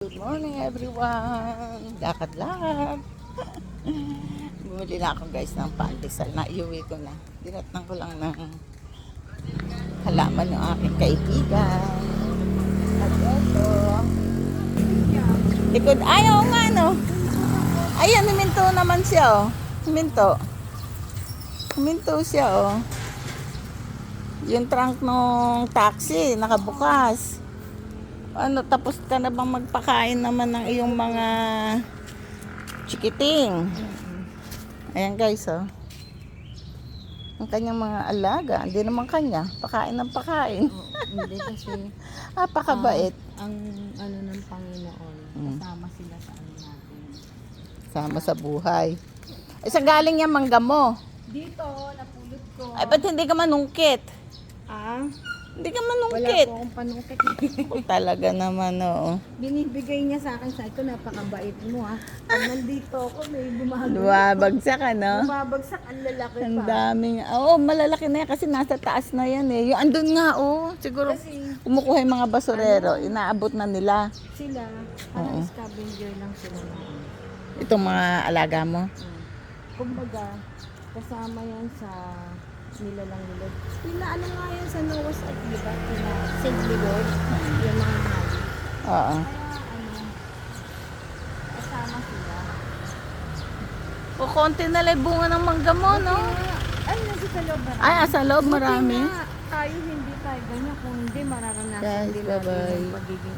Good morning everyone. Lakad-lakad. Bumili na ako guys ng pandesal. Naiuwi ko na. Dinatnan ko lang ng halaman yung aking kaibigan. At ito. Likod. Ayaw nga no. Ayan, huminto naman siya oh. Huminto. Huminto siya oh. Yung trunk ng taxi nakabukas. Ano, tapos ka na bang magpakain naman ng iyong mga chikiting? Ayan guys, oh. Ang kanyang mga alaga, hindi naman kanya, pakain ng pakain. Hindi kasi Pakabait. ang ano ng Panginoon, kasama sila sa ano natin. Sama sa buhay. Ay, sa galing yan mangga mo. Dito, napulot ko. Ay, ba't hindi ka manungkit? Hindi ka Wala manungkit. po akong panungkit. Talaga naman, oo. Binibigay niya sa akin, sabi ko, napakabait mo ha. Pag nandito ako, may bumabagsak. Lumabagsak, ano? Bumabagsak, ang lalaki Ang pa. daming, oo, malalaki na yan kasi nasa taas na yan eh. Yung andun nga, oh, siguro Kasi kumukuha yung mga basurero, inaabot na nila. sila, parang scavenger lang sila na. Itong mga alaga mo. Kumbaga, kasama yan sa nilalang nilod. Ano nga yan sa Noah's Ark, di ba? St. Lord, yung mga hali. Oo. Kaya kasama sila. O, konti na lang yung bunga ng mangga mo, no? Ay, nasa sa loob marami. Ay, sa loob marami. Buti nga, tayo hindi tayo ganyan. Kung hindi, mararanasan Guys, din natin bye-bye. yung pagiging